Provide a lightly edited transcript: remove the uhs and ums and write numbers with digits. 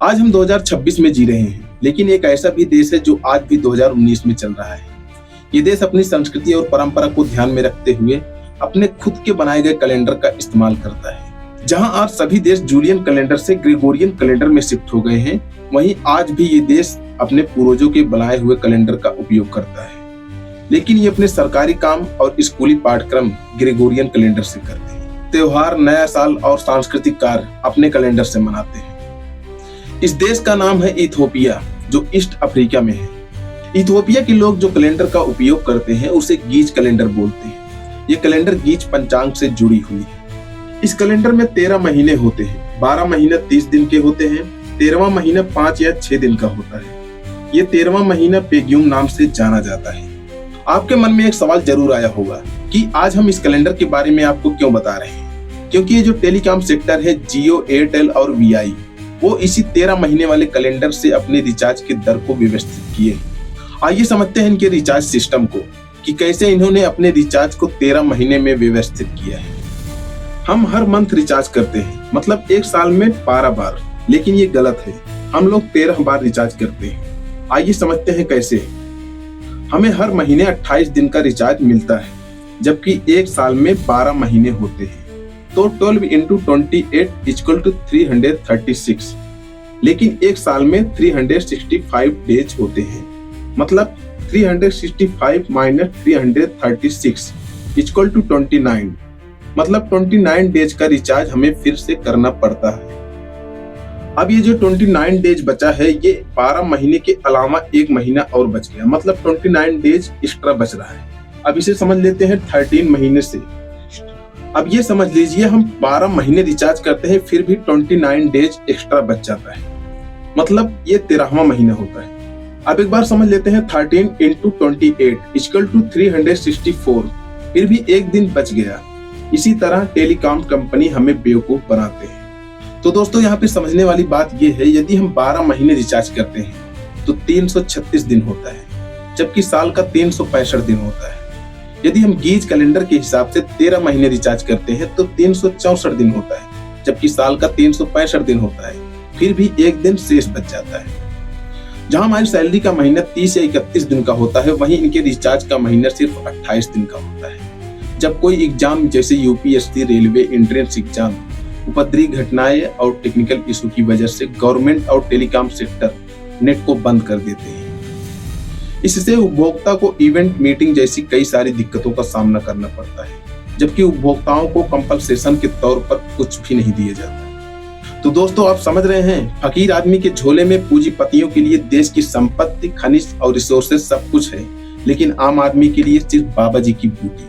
आज हम 2026 में जी रहे हैं, लेकिन एक ऐसा भी देश है जो आज भी 2019 में चल रहा है। ये देश अपनी संस्कृति और परंपरा को ध्यान में रखते हुए अपने खुद के बनाए गए कैलेंडर का इस्तेमाल करता है। जहां आज सभी देश जूलियन कैलेंडर से ग्रेगोरियन कैलेंडर में शिफ्ट हो गए हैं, वहीं आज भी ये देश अपने पूर्वजों के बनाए हुए कैलेंडर का उपयोग करता है। लेकिन ये अपने सरकारी काम और स्कूली पाठ्यक्रम ग्रेगोरियन कैलेंडर से करते हैं। त्योहार, नया साल और सांस्कृतिक कार्य अपने कैलेंडर से मनाते हैं। इस देश का नाम है इथियोपिया, जो ईस्ट अफ्रीका में है। इथियोपिया के लोग जो कैलेंडर का उपयोग करते हैं उसे गीज कैलेंडर बोलते हैं। ये कैलेंडर गीज पंचांग से जुड़ी हुई है। इस कैलेंडर में 13 महीने होते हैं। 12 महीने 30 दिन के होते हैं। 13वां महीना 5 या 6 दिन का होता है। ये 13वां महीना पेग्युम नाम से जाना जाता है। आपके मन में एक सवाल जरूर आया होगा कि आज हम इस कैलेंडर के बारे में आपको क्यों बता रहे हैं, क्योंकि ये जो टेलीकॉम सेक्टर है, जियो, एयरटेल और वीआई, वो इसी 13 महीने वाले कैलेंडर से अपने रिचार्ज की दर को व्यवस्थित किए। आइए समझते हैं इनके रिचार्ज सिस्टम को, कि कैसे इन्होंने अपने रिचार्ज को 13 महीने में व्यवस्थित किया है। हम हर मंथ रिचार्ज करते हैं, मतलब एक साल में 12 बार, लेकिन ये गलत है। हम लोग 13 बार रिचार्ज करते हैं। आइए समझते हैं कैसे। हमें हर महीने 28 दिन का रिचार्ज मिलता है, जबकि एक साल में 12 महीने होते हैं। तो 12 into 28 = 336, लेकिन एक साल में 365 डेज होते हैं। मतलब 365 - 336 = 29। मतलब 29 डेज का रिचार्ज हमें फिर से करना पड़ता है। अब ये जो 29 डेज बचा है, ये 12 महीने के अलावा एक महीना और बच गया, मतलब 29 डेज एक्स्ट्रा बच रहा है। अब इसे समझ लेते हैं 13 महीने से। अब ये समझ लीजिए, हम 12 महीने रिचार्ज करते हैं, फिर भी 29 डेज एक्स्ट्रा बच जाता है, मतलब ये 13वां महीना होता है। अब एक बार समझ लेते हैं 13 into 28 = 364, फिर भी एक दिन बच गया। इसी तरह टेलीकॉम कंपनी हमें बेवकूफ बनाते हैं। तो दोस्तों, यहाँ पे समझने वाली बात ये है, यदि हम 12 महीने रिचार्ज करते हैं तो 336 दिन होता है, जबकि साल का 365 दिन होता है। यदि हम गीज कैलेंडर के हिसाब से 13 महीने रिचार्ज करते हैं तो 364 दिन होता है, जबकि साल का 365 दिन होता है। फिर भी एक दिन शेष बच जाता है। जहां हमारी सैलरी का महीना 30 या 31 दिन का होता है, वहीं इनके रिचार्ज का महीना सिर्फ 28 दिन का होता है। जब कोई एग्जाम जैसे यूपीएससी, रेलवे, एंट्रेंस एग्जाम, उपद्रवी घटनाएं और टेक्निकल इशू की वजह से गवर्नमेंट और टेलीकॉम सेक्टर नेट को बंद कर देते हैं। इससे उपभोक्ता को इवेंट, मीटिंग जैसी कई सारी दिक्कतों का सामना करना पड़ता है, जबकि उपभोक्ताओं को कंपनसेशन के तौर पर कुछ भी नहीं दिया जाता। तो दोस्तों, आप समझ रहे हैं, फकीर आदमी के झोले में पूंजीपतियों के लिए देश की संपत्ति, खनिज और रिसोर्सेज सब कुछ है, लेकिन आम आदमी के लिए सिर्फ बाबा जी की बूटी।